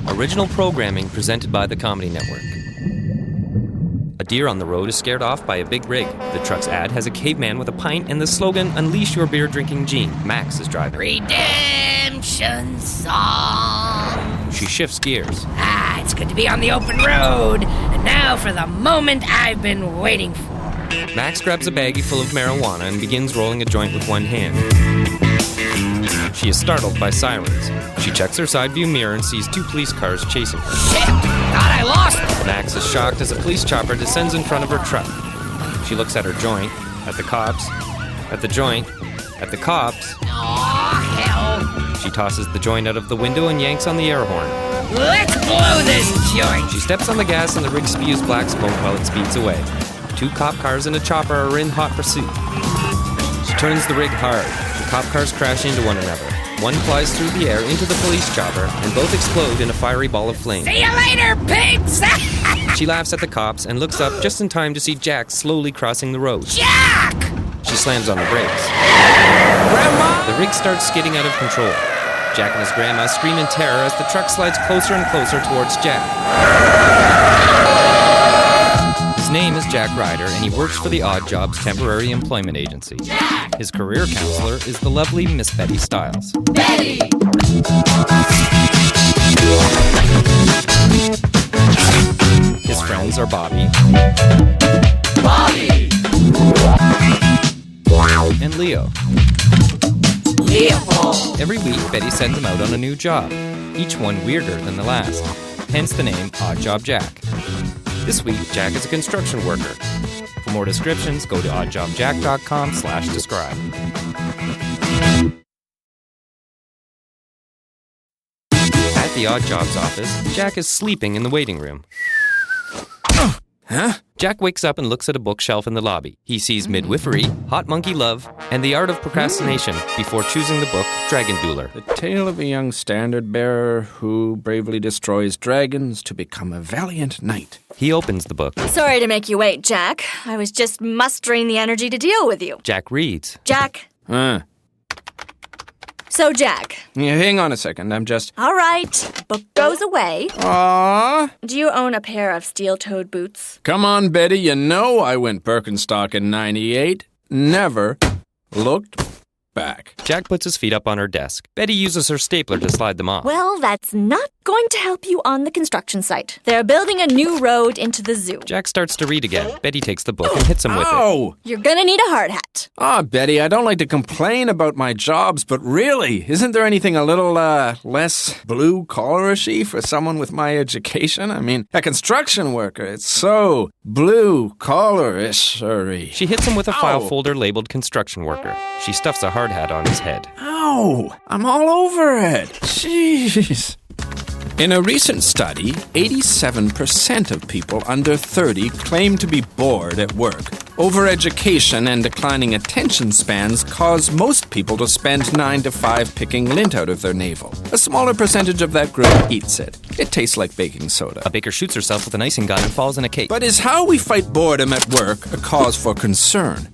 Original programming presented by the Comedy Network. A deer on the road is scared off by a big rig. The truck's ad has a caveman with a pint and the slogan, "Unleash your beer-drinking gene." Max is driving. Redemption song. She shifts gears. It's good to be on the open road. And now for the moment I've been waiting for. Max grabs a baggie full of marijuana and begins rolling a joint with one hand. She is startled by sirens. She checks her side view mirror and sees 2 police cars chasing her. Shit! Thought I lost it. Max is shocked as a police chopper descends in front of her truck. She looks at her joint, at the cops, at the joint, at the cops. Aw, hell. She tosses the joint out of the window and yanks on the air horn. Let's blow this joint. She steps on the gas and the rig spews black smoke while it speeds away. 2 cop cars and a chopper are in hot pursuit. She turns the rig hard. The cop cars crash into one another. One flies through the air into the police chopper, and both explode in a fiery ball of flame. See you later, pigs! She laughs at the cops and looks up just in time to see Jack slowly crossing the road. Jack! She slams on the brakes. Grandma! The rig starts skidding out of control. Jack and his grandma scream in terror as the truck slides closer and closer towards Jack. His name is Jack Ryder, and he works for the Odd Jobs Temporary Employment Agency. Jack! His career counselor is the lovely Miss Betty Stiles. Betty! His friends are Bobby and Leo. Leopold! Every week, Betty sends him out on a new job, each one weirder than the last, hence the name Odd Job Jack. This week, Jack is a construction worker. For more descriptions, go to oddjobjack.com/describe. At the Odd Jobs office, Jack is sleeping in the waiting room. Huh? Jack wakes up and looks at a bookshelf in the lobby. He sees Midwifery, Hot Monkey Love, and The Art of Procrastination before choosing the book Dragon Dueller. The tale of a young standard bearer who bravely destroys dragons to become a valiant knight. He opens the book. Sorry to make you wait, Jack. I was just mustering the energy to deal with you. Jack reads. Jack. So, Jack. Yeah, hang on a second, I'm just... All right. Book goes away. Aww. Do you own a pair of steel-toed boots? Come on, Betty, you know I went Birkenstock in 98. Never looked back. Jack puts his feet up on her desk. Betty uses her stapler to slide them off. Well, that's not going to help you on the construction site. They're building a new road into the zoo. Jack starts to read again. Betty takes the book and hits him with it. Ow! You're gonna need a hard hat. Betty, I don't like to complain about my jobs, but really, isn't there anything a little, less blue-collar-ishy for someone with my education? I mean, a construction worker, it's so blue-collar-ish-y. She hits him with a file Ow. folder labeled construction worker. She stuffs a hard hat on his head. Ow! I'm all over it. Jeez. In a recent study, 87% of people under 30 claim to be bored at work. Overeducation and declining attention spans cause most people to spend 9 to 5 picking lint out of their navel. A smaller percentage of that group eats it. It tastes like baking soda. A baker shoots herself with an icing gun and falls in a cake. But is how we fight boredom at work a cause for concern?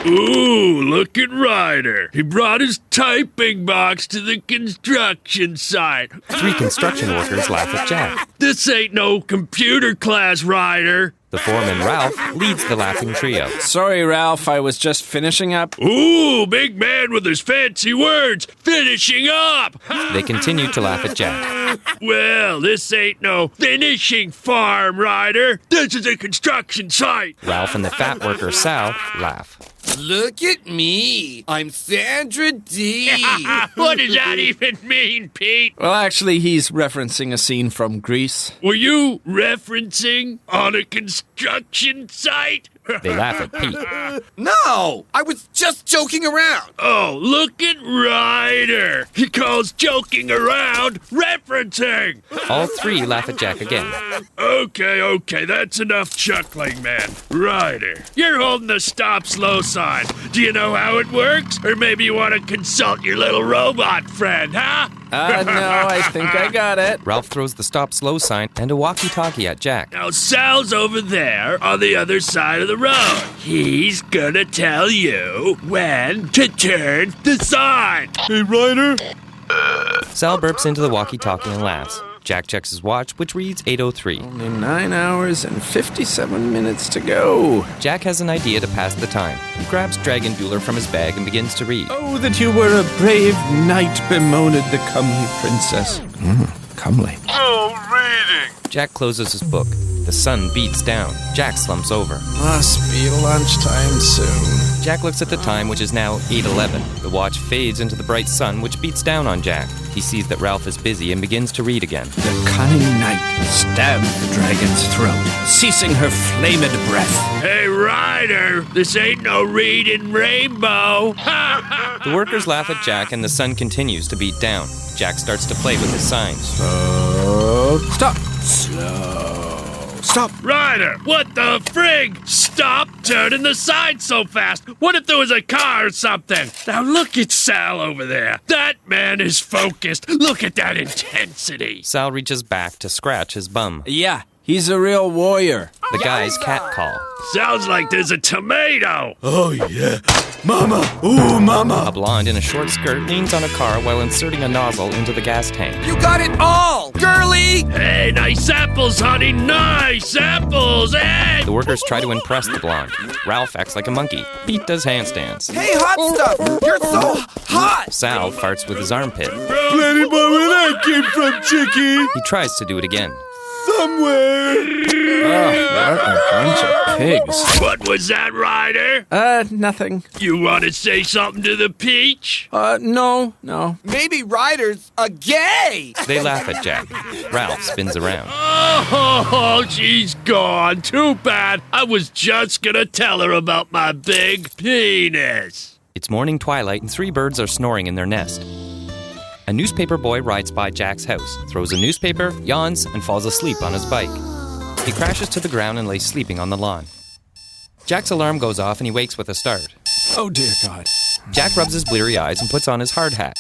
Ooh, look at Ryder. He brought his typing box to the construction site. 3 construction workers laugh at Jack. This ain't no computer class, Ryder. The foreman, Ralph, leads the laughing trio. Sorry, Ralph, I was just finishing up. Ooh, big man with his fancy words. Finishing up. They continue to laugh at Jack. Well, this ain't no finishing farm, Ryder. This is a construction site. Ralph and the fat worker, Sal, laugh. Look at me. I'm Sandra D. What does that even mean, Pete? Well, actually, he's referencing a scene from Grease. Were you referencing on a construction site? They laugh at Pete. No, I was just joking around. Oh, look at Ryder. He calls joking around referencing. All 3 laugh at Jack again. Okay, that's enough chuckling, man. Ryder, you're holding the stop slow sign. Do you know how it works? Or maybe you want to consult your little robot friend, huh? No, I think I got it. Ralph throws the stop slow sign and a walkie-talkie at Jack. Now, Sal's over there on the other side of the road. He's gonna tell you when to turn the sign. Hey, Ryder. Sal burps into the walkie-talkie and laughs. Jack checks his watch, which reads 8:03. Only 9 hours and 57 minutes to go. Jack has an idea to pass the time. He grabs Dragon Dueller from his bag and begins to read. Oh, that you were a brave knight, bemoaned the comely princess. Comely. Oh, reading. Jack closes his book. The sun beats down. Jack slumps over. Must be lunchtime soon. Jack looks at the time, which is now 8:11. The watch fades into the bright sun, which beats down on Jack. He sees that Ralph is busy and begins to read again. The cunning knight stabbed the dragon's throat, ceasing her flamed breath. Hey, Ryder, this ain't no reading rainbow. The workers laugh at Jack and the sun continues to beat down. Jack starts to play with his signs. Stop. Slow. Stop. Ryder, what the frig? Stop turning the sign so fast. What if there was a car or something? Now look at Sal over there. That man is focused. Look at that intensity. Sal reaches back to scratch his bum. Yeah, he's a real warrior. The guy's cat call. Sounds like there's a tomato. Oh, yeah. Mama. Ooh, mama. A blonde in a short skirt leans on a car while inserting a nozzle into the gas tank. You got it all, girly! Hey, nice apples, honey. Nice apples. Hey! The workers try to impress the blonde. Ralph acts like a monkey. Pete does handstands. Hey, hot stuff! You're so hot! Sal farts with his armpit. Plenty more where that came from, Chicky. He tries to do it again. Somewhere. Oh, what a bunch of pigs. What was that, Ryder? Nothing. You want to say something to the peach? No. Maybe Ryder's a gay! They laugh at Jack. Ralph spins around. Oh, she's gone. Too bad. I was just gonna tell her about my big penis. It's morning twilight and 3 birds are snoring in their nest. A newspaper boy rides by Jack's house, throws a newspaper, yawns, and falls asleep on his bike. He crashes to the ground and lays sleeping on the lawn. Jack's alarm goes off and he wakes with a start. Oh, dear God. Jack rubs his bleary eyes and puts on his hard hat.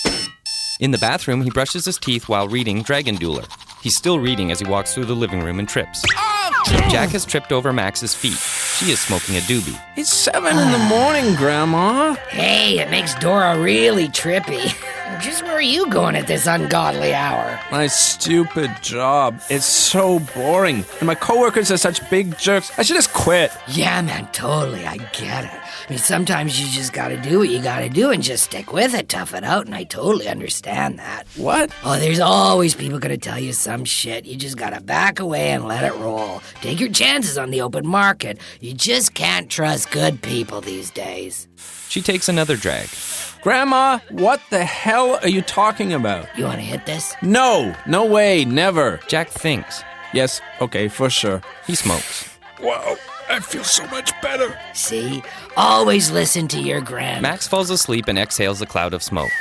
In the bathroom, he brushes his teeth while reading Dragon Dueller. He's still reading as he walks through the living room and trips. Jack has tripped over Max's feet. She is smoking a doobie. It's 7 in the morning, Grandma. Hey, it makes Dora really trippy. Just where are you going at this ungodly hour? My stupid job. It's so boring. And my coworkers are such big jerks. I should just quit. Yeah, man, totally. I get it. I mean, sometimes you just gotta do what you gotta do and just stick with it, tough it out, and I totally understand that. What? Oh, there's always people gonna tell you some shit. You just gotta back away and let it roll. Take your chances on the open market. You just can't trust good people these days. She takes another drag. Grandma, what the hell are you talking about? You wanna hit this? No way, never. Jack thinks. Yes, okay, for sure. He smokes. Wow, I feel so much better. See? Always listen to your grand. Max falls asleep and exhales a cloud of smoke.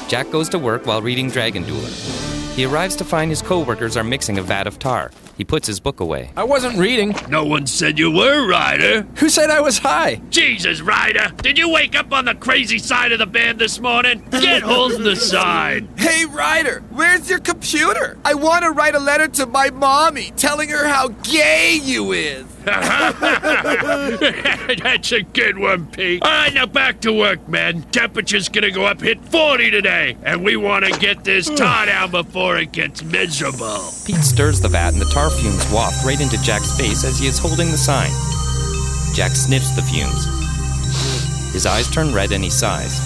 Jack goes to work while reading Dragon Dueller. He arrives to find his co-workers are mixing a vat of tar. He puts his book away. I wasn't reading. No one said you were, Ryder. Who said I was high? Jesus, Ryder, did you wake up on the crazy side of the bed this morning? Get holding the side. Hey, Ryder, where's your computer? I want to write a letter to my mommy telling her how gay you is. That's a good one, Pete. All right, now back to work, man. Temperature's gonna go up, hit 40 today, and we want to get this tar down before it gets miserable. Pete stirs the vat and the tar fumes waft right into Jack's face as he is holding the sign. Jack sniffs the fumes. His eyes turn red and he sighs.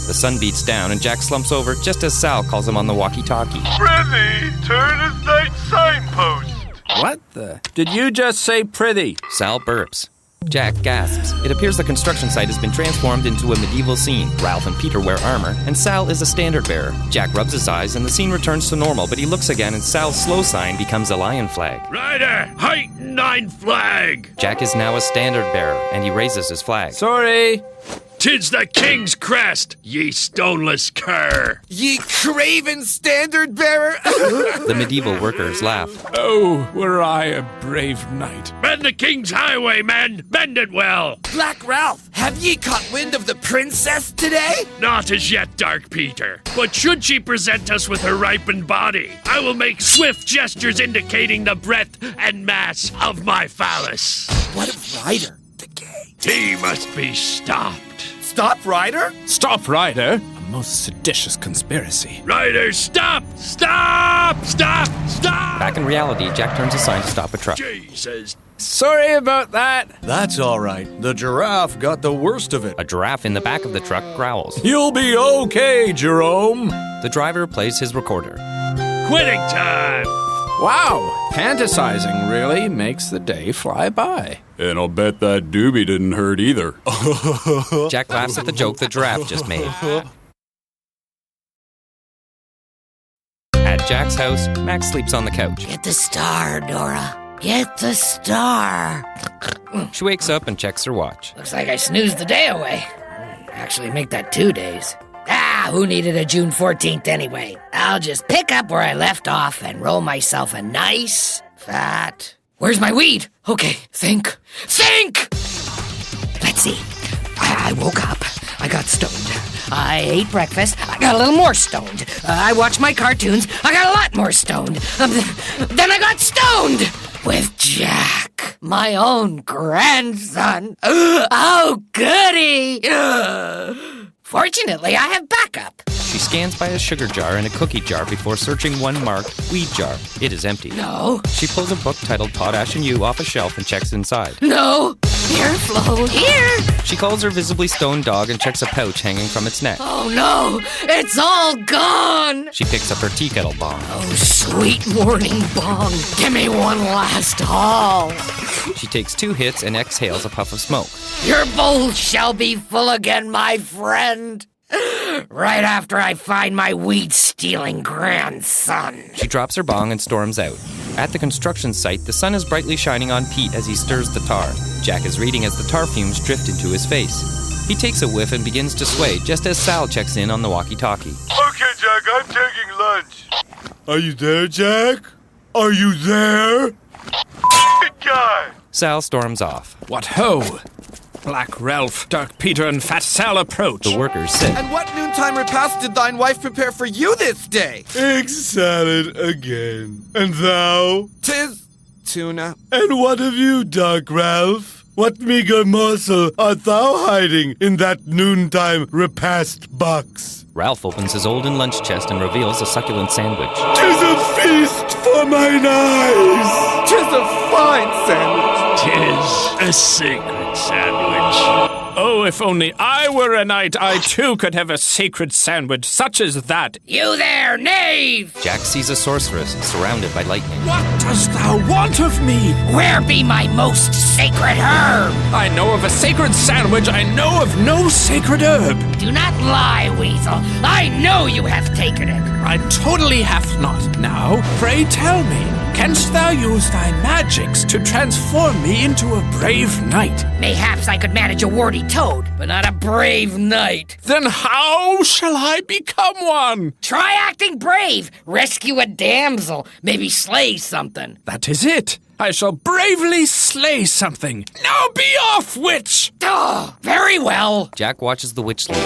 The sun beats down and Jack slumps over just as Sal calls him on the walkie-talkie. Prithee, turn his night signpost. What the? Did you just say prithee? Sal burps. Jack gasps. It appears the construction site has been transformed into a medieval scene. Ralph and Peter wear armor, and Sal is a standard bearer. Jack rubs his eyes, and the scene returns to normal, but he looks again, and Sal's slow sign becomes a lion flag. Ryder, height 9 flag. Jack is now a standard bearer, and he raises his flag. Sorry. 'Tis the king's crest, ye stoneless cur. Ye craven standard bearer. The medieval workers laugh. Oh, were I a brave knight. Bend the king's highway, men. Bend it well. Black Ralph, have ye caught wind of the princess today? Not as yet, Dark Peter. But should she present us with her ripened body, I will make swift gestures indicating the breadth and mass of my phallus. What of Ryder, the gay? He must be stopped. Stop, Ryder? Stop, Ryder. A most seditious conspiracy. Ryder, stop! Stop! Back in reality, Jack turns a sign to stop a truck. Jesus. Sorry about that. That's all right. The giraffe got the worst of it. A giraffe in the back of the truck growls. You'll be okay, Jerome. The driver plays his recorder. Quitting time. Wow, fantasizing really makes the day fly by. And I'll bet that doobie didn't hurt either. Jack laughs at the joke the giraffe just made. At Jack's house, Max sleeps on the couch. Get the star, Dora. Get the star. She wakes up and checks her watch. Looks like I snoozed the day away. Actually, make that 2 days. Who needed a June 14th anyway? I'll just pick up where I left off and roll myself a nice, fat... Where's my weed? Okay, think. Let's see. I woke up. I got stoned. I ate breakfast. I got a little more stoned. I watched my cartoons. I got a lot more stoned. Then I got stoned with Jack, my own grandson. Oh, goody! Fortunately, I have backup. She scans by a sugar jar and a cookie jar before searching one marked weed jar. It is empty. No. She pulls a book titled Potash and You off a shelf and checks inside. No. Here, Flo. Here. She calls her visibly stoned dog and checks a pouch hanging from its neck. Oh, no. It's all gone. She picks up her tea kettle bong. Oh, sweet morning bong. Give me one last haul. She takes 2 hits and exhales a puff of smoke. Your bowl shall be full again, my friend. Right after I find my weed-stealing grandson. She drops her bong and storms out. At the construction site, the sun is brightly shining on Pete as he stirs the tar. Jack is reading as the tar fumes drift into his face. He takes a whiff and begins to sway just as Sal checks in on the walkie-talkie. Okay, Jack, I'm taking lunch. Are you there, Jack? Are you there? Guy. Sal storms off. What ho! Black Ralph, Dark Peter, and Fat Sal approach. The workers sit. And what noontime repast did thine wife prepare for you this day? Egg salad again. And thou? 'Tis tuna. And what of you, Dark Ralph? What meager morsel art thou hiding in that noontime repast box? Ralph opens his olden lunch chest and reveals a succulent sandwich. 'Tis a feast for mine eyes. 'Tis a fine sandwich. 'Tis a sacred sandwich. Oh, if only I were a knight, I too could have a sacred sandwich such as that. You there, knave! Jack sees a sorceress surrounded by lightning. What dost thou want of me? Where be my most sacred herb? I know of a sacred sandwich, I know of no sacred herb. Do not lie, Weasel. I know you have taken it. I totally have not. Now, pray tell me, canst thou use thy magics to transform me into a brave knight? Mayhaps I could manage a warty toad, but not a brave knight. Then how shall I become one? Try acting brave. Rescue a damsel. Maybe slay something. That is it. I shall bravely slay something. Now be off, witch! Oh, very well. Jack watches the witch leave.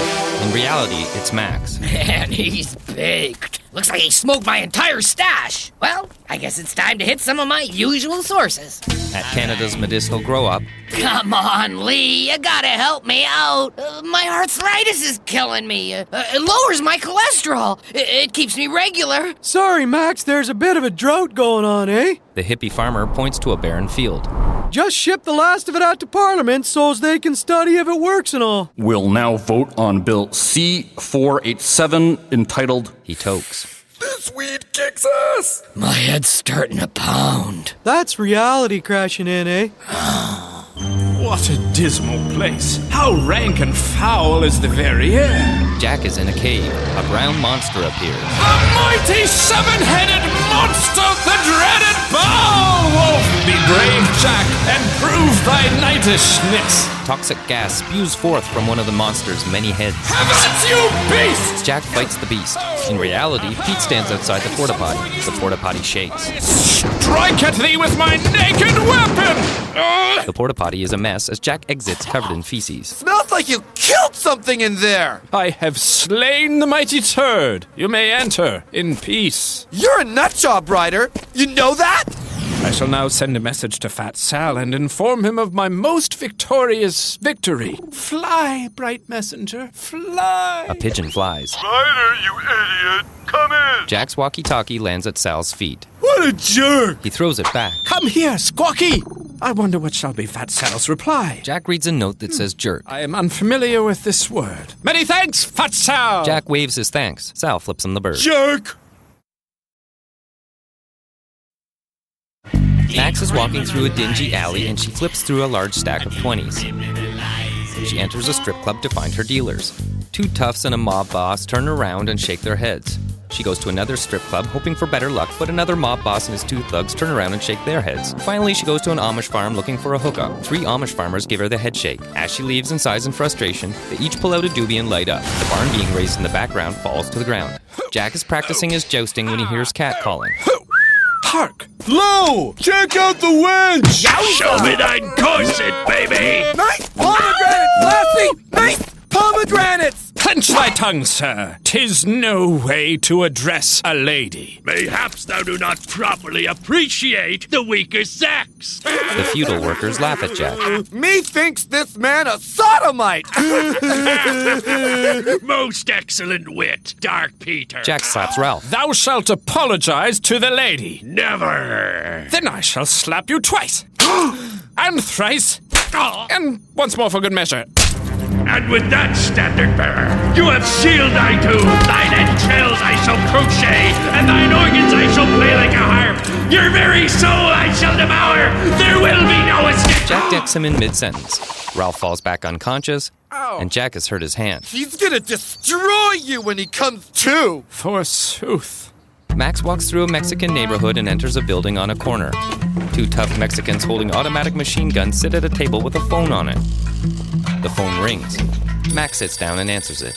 In reality, it's Max. Man, he's baked. Looks like he smoked my entire stash. Well, I guess it's time to hit some of my usual sources. At Canada's medicinal grow-up, Come on, Lee, you gotta help me out. My arthritis is killing me. It lowers my cholesterol. It keeps me regular. Sorry, Max, there's a bit of a drought going on, eh? the hippie farmer points to a barren field. Just ship the last of it out to Parliament so's they can study if it works and all. We'll now vote on Bill C-487, entitled... He tokes. This weed kicks ass! My head's starting to pound. That's reality crashing in, eh? What a dismal place. How rank and foul is the very air. Jack is in a cave. A brown monster appears. The mighty seven-headed monster, the dreaded Beowulf! Be brave, Jack, and prove thy knightishness. Toxic gas spews forth from one of the monster's many heads. Have at you, beast! Jack fights the beast. In reality, Pete stands outside the porta potty. The porta potty shakes. Strike at thee with my naked weapon! The porta potty is a mess as Jack exits covered in feces. Smells like you killed something in there! I have slain the mighty turd. You may enter in peace. You're a nutjob, Ryder! You know that? I shall now send a message to Fat Sal and inform him of my most victorious victory. Fly, bright messenger, fly. A pigeon flies. Ryder, you idiot! Come in! Jack's walkie-talkie lands at Sal's feet. What a jerk! He throws it back. Come here, Squawky! I wonder what shall be Fat Sal's reply. Jack reads a note that says jerk. I am unfamiliar with this word. Many thanks, Fat Sal! Jack waves his thanks. Sal flips him the bird. Jerk! Max is walking through a dingy alley and she flips through a large stack of 20s. She enters a strip club to find her dealers. Two toughs and a mob boss turn around and shake their heads. She goes to another strip club hoping for better luck, but another mob boss and his two thugs turn around and shake their heads. Finally, she goes to an Amish farm looking for a hookup. 3 Amish farmers give her the head shake. As she leaves in sighs and frustration, they each pull out a doobie and light up. The barn being raised in the background falls to the ground. Jack is practicing his jousting when he hears Cat calling. Hark! Lo! Check out the wench! Show me that corset, baby! Nice pomegranates, lassie! Nice pomegranates! Clench thy tongue, sir. 'Tis no way to address a lady. Mayhaps thou do not properly appreciate the weaker sex. The feudal workers laugh at Jack. Methinks this man a sodomite! Most excellent wit, Dark Peter. Jack slaps Ralph. Thou shalt apologize to the lady. Never. Then I shall slap you twice. And thrice. And once more for good measure. And with that standard bearer, you have sealed thy doom. Thine entrails I shall crochet, and thine organs I shall play like a harp. Your very soul I shall devour. There will be no escape. Jack decks him in mid-sentence. Ralph falls back unconscious, and Jack has hurt his hand. He's gonna destroy you when he comes to! Forsooth. Max walks through a Mexican neighborhood and enters a building on a corner. 2 tough Mexicans holding automatic machine guns sit at a table with a phone on it. The phone rings. Max sits down and answers it.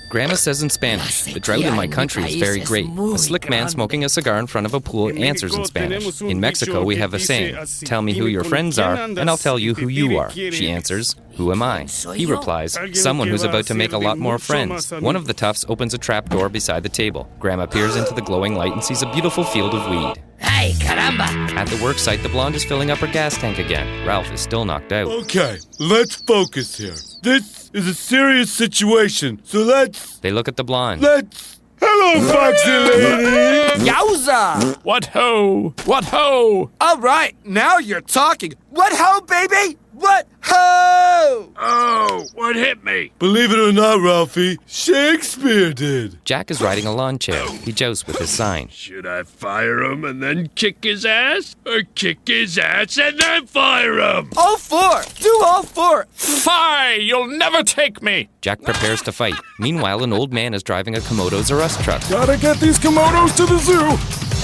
Grandma says in Spanish, "The drought in my country is very great." A slick man smoking a cigar in front of a pool answers in Spanish. In Mexico, we have a saying, "Tell me who your friends are, and I'll tell you who you are." She answers, "Who am I?" He replies, "Someone who's about to make a lot more friends." One of the toughs opens a trap door beside the table. Grandma peers into the glowing light and sees a beautiful field of weed. Hey, caramba! At the work site, the blonde is filling up her gas tank again. Ralph is still knocked out. Okay, let's focus here. This is a serious situation, so let's... They look at the blonde. Hello, foxy lady! Yowza! What ho! What ho! All right, now you're talking. What ho, baby? What ho? Oh, what hit me? Believe it or not, Ralphie, Shakespeare did. Jack is riding a lawn chair. He jousts with his sign. Should I fire him and then kick his ass? Or kick his ass and then fire him? All 4! Do all 4! Fie! You'll never take me! Jack prepares to fight. Meanwhile, an old man is driving a Komodo's Rust truck. Gotta get these Komodos to the zoo.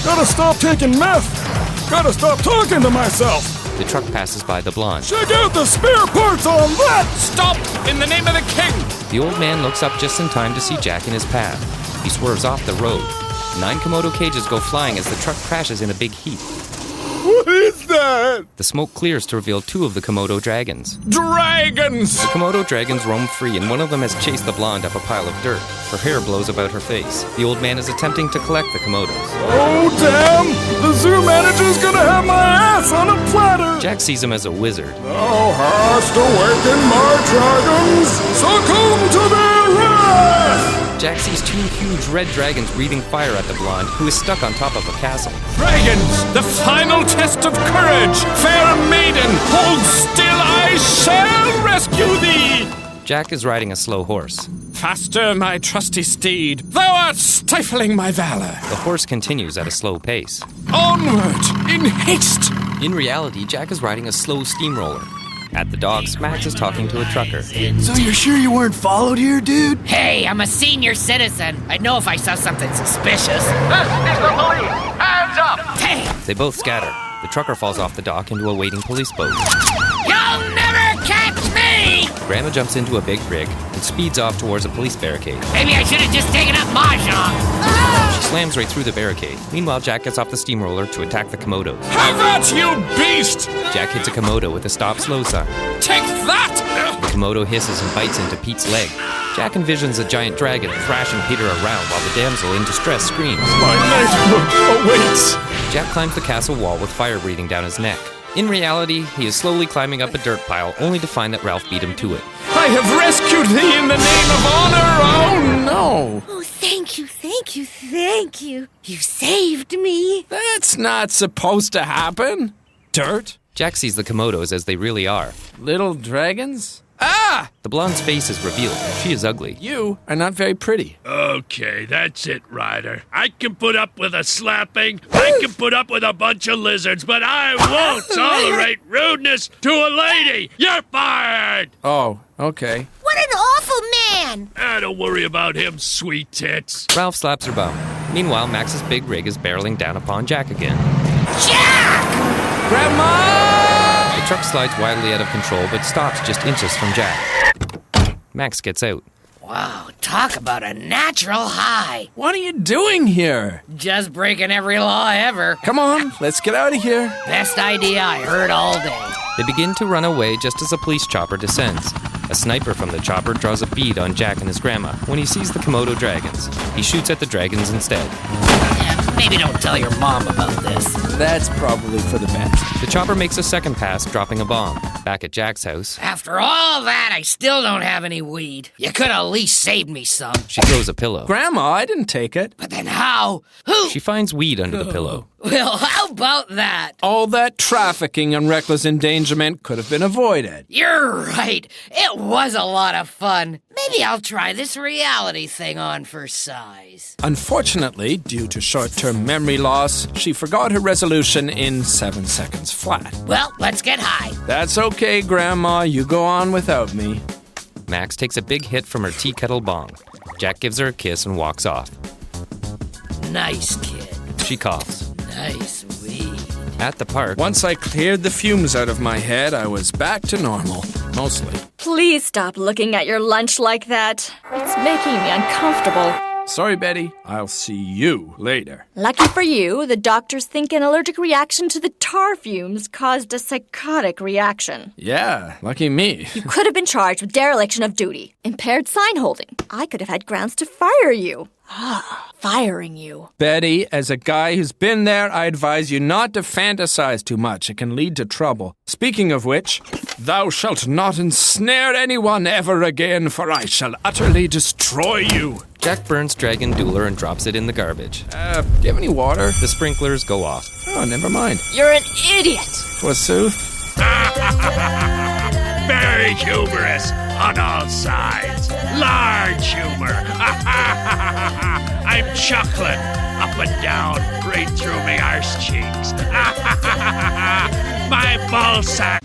Gotta stop taking meth. Gotta stop talking to myself. The truck passes by the blonde. Check out the spare parts on that! Stop! In the name of the king! The old man looks up just in time to see Jack in his path. He swerves off the road. 9 Komodo cages go flying as the truck crashes in a big heap. What is that? The smoke clears to reveal 2 of the Komodo dragons. Dragons! The Komodo dragons roam free, and one of them has chased the blonde up a pile of dirt. Her hair blows about her face. The old man is attempting to collect the Komodos. Oh, damn! The zoo manager's gonna have my ass on a platter! Jack sees him as a wizard. Thou hast awakened my dragons! Succumb to their wrath! Jack sees 2 huge red dragons breathing fire at the blonde, who is stuck on top of a castle. Dragons! The final test of courage! Fair maiden, hold still, I shall rescue thee! Jack is riding a slow horse. Faster, my trusty steed! Thou art stifling my valor! The horse continues at a slow pace. Onward, in haste! In reality, Jack is riding a slow steamroller. At the docks, Max is talking to a trucker. So you're sure you weren't followed here, dude? Hey, I'm a senior citizen. I'd know if I saw something suspicious. This is the police! Hands up! Damn! They both scatter. The trucker falls off the dock into a waiting police boat. You'll never catch me! Grandma jumps into a big rig and speeds off towards a police barricade. Maybe I should have just taken up mahjong. She slams right through the barricade. Meanwhile, Jack gets off the steamroller to attack the Komodos. Have at you, beast! Jack hits a Komodo with a stop-slow sign. Take that! The Komodo hisses and bites into Pete's leg. Jack envisions a giant dragon thrashing Peter around while the damsel in distress screams. My knighthood awaits! Jack climbs the castle wall with fire breathing down his neck. In reality, he is slowly climbing up a dirt pile, only to find that Ralph beat him to it. I have rescued thee in the name of honor! Oh, no! Oh, thank you, thank you, thank you. You saved me. That's not supposed to happen. Dirt? Jack sees the Komodos as they really are. Little dragons? Ah! The blonde's face is revealed. She is ugly. You are not very pretty. Okay, that's it, Ryder. I can put up with a slapping, I can put up with a bunch of lizards, but I won't tolerate rudeness to a lady! You're fired! Oh, okay. What an awful man. Don't worry about him, sweet tits. Ralph slaps her bum. Meanwhile, Max's big rig is barreling down upon Jack again. Jack! Grandma! The truck slides wildly out of control, but stops just inches from Jack. Max gets out. Wow, talk about a natural high. What are you doing here? Just breaking every law ever. Come on, let's get out of here. Best idea I heard all day. They begin to run away just as a police chopper descends. A sniper from the chopper draws a bead on Jack and his grandma when he sees the Komodo dragons. He shoots at the dragons instead. Maybe don't tell your mom about this. That's probably for the best. The chopper makes a second pass, dropping a bomb. Back at Jack's house, After all that, I still don't have any weed. You could at least saved me some. she throws a pillow. Grandma, I didn't take it. But then how? Who? She finds weed under the pillow. Well, how about that? All that trafficking and reckless endangerment could have been avoided. You're right. It was a lot of fun. Maybe I'll try this reality thing on for size. Unfortunately, due to short-term memory loss, she forgot her resolution in 7 seconds flat. Well, let's get high. That's okay, Grandma. You go on without me. Max takes a big hit from her tea kettle bong. Jack gives her a kiss and walks off. Nice kid. She coughs. Nice weed. At the park, Once I cleared the fumes out of my head, I was back to normal. Mostly. Please stop looking at your lunch like that. It's making me uncomfortable. Sorry, Betty. I'll see you later. Lucky for you, the doctors think an allergic reaction to the tar fumes caused a psychotic reaction. Yeah, lucky me. You could have been charged with dereliction of duty, impaired sign holding. I could have had grounds to fire you. Firing you. Betty, as a guy who's been there, I advise you not to fantasize too much. It can lead to trouble. Speaking of which, thou shalt not ensnare anyone ever again, for I shall utterly destroy you. Jack burns Dragon Dueller and drops it in the garbage. Do you have any water? The sprinklers go off. Oh, never mind. You're an idiot. Forsooth. Very humorous on all sides. Large humor. I'm chuckling up and down, right through my arse cheeks. My ball sack.